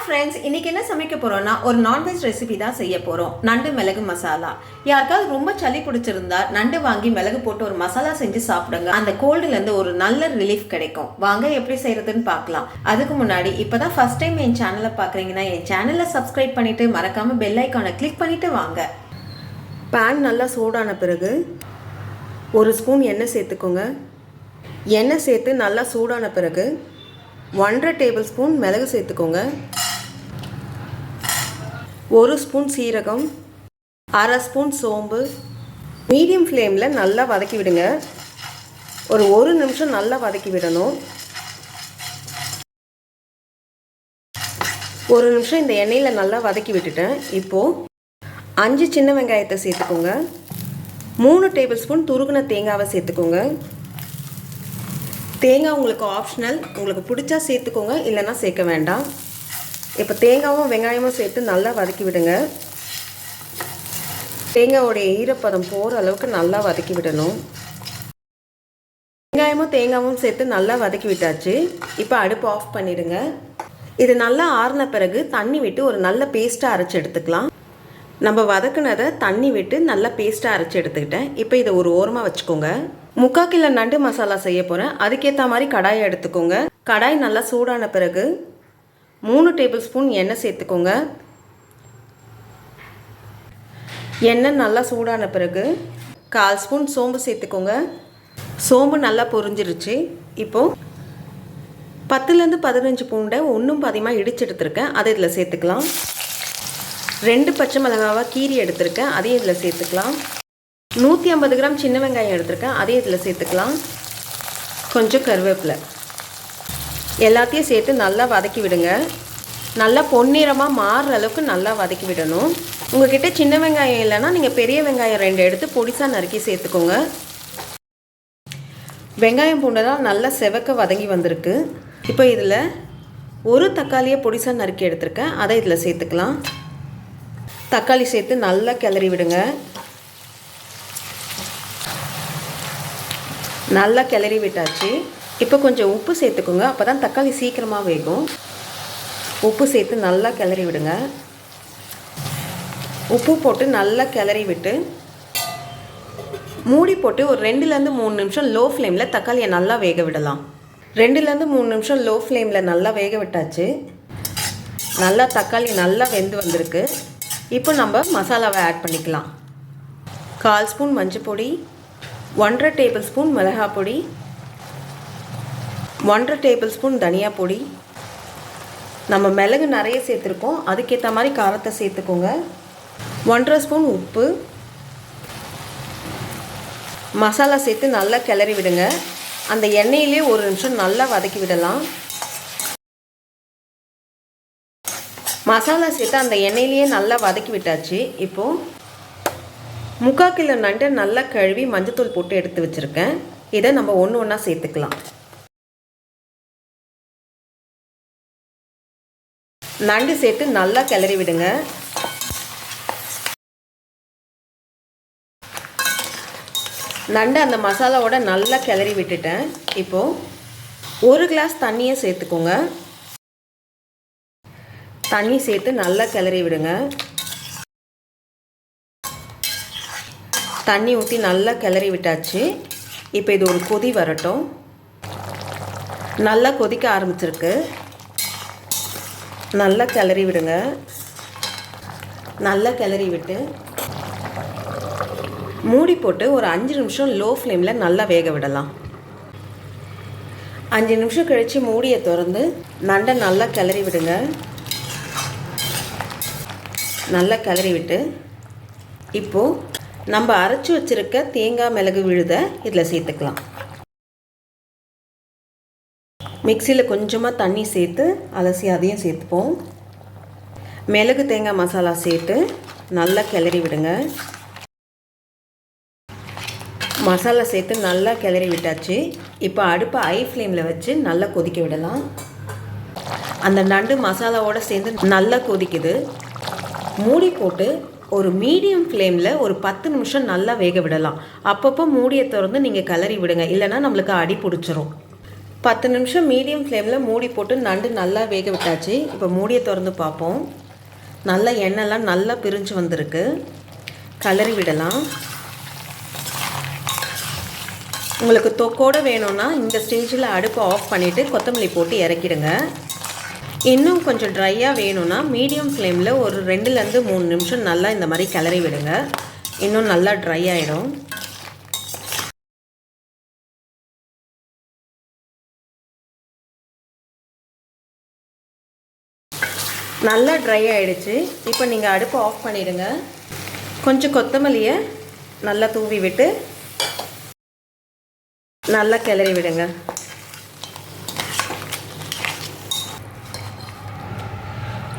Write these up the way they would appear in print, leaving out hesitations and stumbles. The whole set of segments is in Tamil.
ஃப்ரெண்ட்ஸ், இன்னைக்கு என்ன சமைக்க போறோம்னா ஒரு நான்வெஜ் ரெசிபி தான் செய்ய போறோம். நண்டு மிளகு மசாலா. யாருக்காவது ரொம்ப சளி பிடிச்சிருந்தா நண்டு வாங்கி மிளகு போட்டு ஒரு மசாலா செஞ்சு சாப்பிடுங்க. அந்த கோல்டுல இருந்து ஒரு நல்ல ரிலீஃப் கிடைக்கும். வாங்க எப்படி செய்யறதுன்னு பார்க்கலாம். அதுக்கு முன்னாடி இப்பதான் ஃபர்ஸ்ட் டைம் என் சேனலை பாக்குறீங்கன்னா என் சேனலை சப்ஸ்கிரைப் பண்ணிட்டு மறக்காம பெல் ஐக்கானை கிளிக் பண்ணிட்டு வாங்க. பேன் நல்லா சூடான பிறகு ஒரு ஸ்பூன் எண்ணெய் சேர்த்துக்கோங்க. எண்ணெய் சேர்த்து நல்லா சூடான பிறகு 1.5 டேபிள் ஸ்பூன் மிளகு சேர்த்துக்கோங்க. 1 ஸ்பூன் சீரகம், 1/2 ஸ்பூன் சோம்பு. மீடியம் ஃப்ளேமில் நல்லா வதக்கி விடுங்க. ஒரு நிமிஷம் நல்லா வதக்கி விடணும். 1 நிமிஷம் இந்த எண்ணெயில் நல்லா வதக்கி விட்டுட்டேன். இப்போது 5 சின்ன வெங்காயத்தை சேர்த்துக்கோங்க. 3 டேபிள் ஸ்பூன் துருகுன தேங்காவை சேர்த்துக்கோங்க. தேங்காய் உங்களுக்கு ஆப்ஷனல், உங்களுக்கு பிடிச்சா சேர்த்துக்கோங்க, இல்லைன்னா சேர்க்க வேண்டாம். இப்போ தேங்காயும் வெங்காயமும் சேர்த்து நல்லா வதக்கி விடுங்க. தேங்காயோடைய ஈரப்பதம் போகிற அளவுக்கு நல்லா வதக்கி விடணும். வெங்காயமும் தேங்காயும் சேர்த்து நல்லா வதக்கி விட்டாச்சு. இப்போ அடுப்பு ஆஃப் பண்ணிடுங்க. இது நல்லா ஆறின பிறகு தண்ணி விட்டு ஒரு நல்ல பேஸ்ட்டாக அரைச்சி எடுத்துக்கலாம். நம்ம வதக்குனதை தண்ணி விட்டு நல்லா பேஸ்ட்டாக அரைச்சி எடுத்துக்கிட்டேன். இப்போ இதை ஒரு ஓரமாக வச்சுக்கோங்க. 3/4 கிலோ நண்டு மசாலா செய்ய போகிறேன். அதுக்கேற்ற மாதிரி கடாயை எடுத்துக்கோங்க. கடாய் நல்லா சூடான பிறகு 3 டேபிள் ஸ்பூன் எண்ணெய் சேர்த்துக்கோங்க. எண்ணெய் நல்லா சூடான பிறகு 1/4 ஸ்பூன் சோம்பு சேர்த்துக்கோங்க. சோம்பு நல்லா பொரிஞ்சிருச்சு. இப்போது 10லேருந்து 15 பூண்டை ஒன்றும் பாதியமாக இடிச்சு எடுத்துருக்கேன். அதை இதில் சேர்த்துக்கலாம். 2 பச்சை மிளகாவாக கீரி எடுத்திருக்கேன். அதையும் இதில் சேர்த்துக்கலாம். 150 கிராம் சின்ன வெங்காயம் எடுத்திருக்கேன். அதையும் இதில் சேர்த்துக்கலாம். கொஞ்சம் கருவேப்பிலை எல்லாத்தையும் சேர்த்து நல்லா வதக்கி விடுங்க. நல்லா பொன்னிறமாக மாறுற அளவுக்கு நல்லா வதக்கி விடணும். உங்கள்கிட்ட சின்ன வெங்காயம் இல்லைன்னா நீங்கள் பெரிய வெங்காயம் 2 எடுத்து பொடிசாக நறுக்கி சேர்த்துக்கோங்க. வெங்காயம் பூண்டெல்லாம் நல்லா செவக்க வதங்கி வந்திருக்கு. இப்போ இதில் ஒரு தக்காளியை பொடிசாக நறுக்கி எடுத்திருக்கேன். அதை இதில் சேர்த்துக்கலாம். தக்காளி சேர்த்து நல்லா கிளறி விடுங்க. நல்லா கிளறி விட்டாச்சு. இப்போ கொஞ்சம் உப்பு சேர்த்துக்கோங்க. அப்போ தான் தக்காளி சீக்கிரமாக வேகும். உப்பு சேர்த்து நல்லா கிளறி விடுங்க. உப்பு போட்டு நல்லா கிளறி விட்டு மூடி போட்டு ஒரு 2லேருந்து 3 நிமிஷம் லோ ஃப்ளேமில் தக்காளியை நல்லா வேக விடலாம். 2லேருந்து 3 நிமிஷம் லோ ஃப்ளேமில் நல்லா வேக விட்டாச்சு. நல்லா தக்காளி நல்லா வெந்து வந்திருக்கு. இப்போ நம்ம மசாலாவை ஆட் பண்ணிக்கலாம். 1/4 ஸ்பூன் மஞ்சள் பொடி, 1.5 டேபிள் ஸ்பூன் மிளகாய் பொடி, 1.5 டேபிள் ஸ்பூன் தனியா பொடி. நம்ம மிளகு நிறைய சேர்த்துருக்கோம், அதுக்கேற்ற மாதிரி காரத்தை சேர்த்துக்கோங்க. 1.5 ஸ்பூன் உப்பு. மசாலா சேர்த்து நல்லா கிளறி விடுங்க. அந்த எண்ணெயிலே 1 நிமிஷம் நல்லா வதக்கி விடலாம். மசாலா சேர்த்து அந்த எண்ணெயிலேயே நல்லா வதக்கி விட்டாச்சு. இப்போது 3/4 கிலோ நண்டை நல்லா கழுவி மஞ்சத்தூள் போட்டு எடுத்து வச்சுருக்கேன். இதை நம்ம ஒன்று ஒன்றா சேர்த்துக்கலாம். நண்டு சேர்த்து நல்லா கிளறி விடுங்க. நண்டு அந்த மசாலாவோட நல்லா கிளறி விட்டுட்டேன். இப்போது 1 கிளாஸ் தண்ணியை சேர்த்துக்கோங்க. தண்ணி சேர்த்து நல்லா கிளறி விடுங்க. தண்ணி ஊற்றி நல்லா கிளறி விட்டாச்சு. இப்போ இது ஒரு கொதி வரட்டும். நல்லா கொதிக்க ஆரம்பிச்சிருக்கு. நல்லா கிளறி விடுங்க. நல்லா கிளறி விட்டு மூடி போட்டு ஒரு 5 நிமிஷம் லோ ஃப்ளேமில் நல்லா வேக விடலாம். 5 நிமிஷம் கழித்து மூடியை திறந்து நண்டை நல்லா கிளறி விடுங்க. நல்லா கிளறி விட்டு இப்போது நம்ம அரைச்சி வச்சுருக்க தேங்காய் மிளகு விழுதை இதில் சேர்த்துக்கலாம். மிக்சியில் கொஞ்சமாக தண்ணி சேர்த்து அலசி அதையும் சேர்த்துப்போம். மிளகு தேங்காய் மசாலா சேர்த்து நல்லா கிளறி விடுங்க. மசாலா சேர்த்து நல்லா கிளறி விட்டாச்சு. இப்போ அடுப்பை ஹை ஃப்ளேமில் வச்சு நல்லா கொதிக்க விடலாம். அந்த நண்டு மசாலாவோடு சேர்ந்து நல்லா கொதிக்குது. மூடி போட்டு ஒரு மீடியம் ஃப்ளேமில் ஒரு 10 நிமிஷம் நல்லா வேக விடலாம். அப்பப்போ மூடியை திறந்து நீங்கள் கிளறி விடுங்க, இல்லைன்னா நம்மளுக்கு அடி பிடிச்சிரும். 10 நிமிஷம் மீடியம் ஃப்ளேமில் மூடி போட்டு நண்டு நல்லா வேக விட்டாச்சு. இப்போ மூடியை திறந்து பார்ப்போம். நல்லா எண்ணெய்லாம் நல்லா பிரிஞ்சு வந்திருக்கு. கலரி விடலாம். உங்களுக்கு தொக்கோடு வேணும்னா இந்த ஸ்டேஜில் அடுப்பை ஆஃப் பண்ணிவிட்டு கொத்தமல்லி போட்டு இறக்கிடுங்க. இன்னும் கொஞ்சம் ட்ரையாக வேணும்னா மீடியம் ஃப்ளேமில் ஒரு 2லேருந்து 3 நிமிஷம் நல்லா இந்த மாதிரி கிளறி விடுங்க. இன்னும் நல்லா ட்ரை ஆகிடும். நல்லா ட்ரை ஆகிடுச்சு. இப்போ நீங்கள் அடுப்பை ஆஃப் பண்ணிவிடுங்க. கொஞ்சம் கொத்தமல்லியை நல்லா தூவி விட்டு நல்லா கிளறி விடுங்க.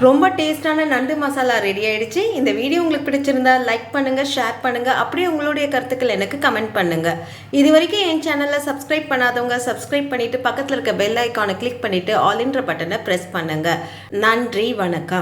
ரொம்ப டேஸ்டான நண்டு மசாலா ரெடி ஆகிடுச்சு. இந்த வீடியோ உங்களுக்கு பிடிச்சிருந்தா லைக் பண்ணுங்கள், ஷேர் பண்ணுங்கள். அப்படியே உங்களுடைய கருத்துக்கள் எனக்கு கமெண்ட் பண்ணுங்கள். இது வரைக்கும் என் சேனலில் சப்ஸ்கிரைப் பண்ணாதவங்க சப்ஸ்கிரைப் பண்ணிவிட்டு பக்கத்தில் இருக்க பெல் ஐக்கானை கிளிக் பண்ணிவிட்டு ஆல் என்ற பட்டனை ப்ரெஸ் பண்ணுங்கள். நன்றி, வணக்கம்.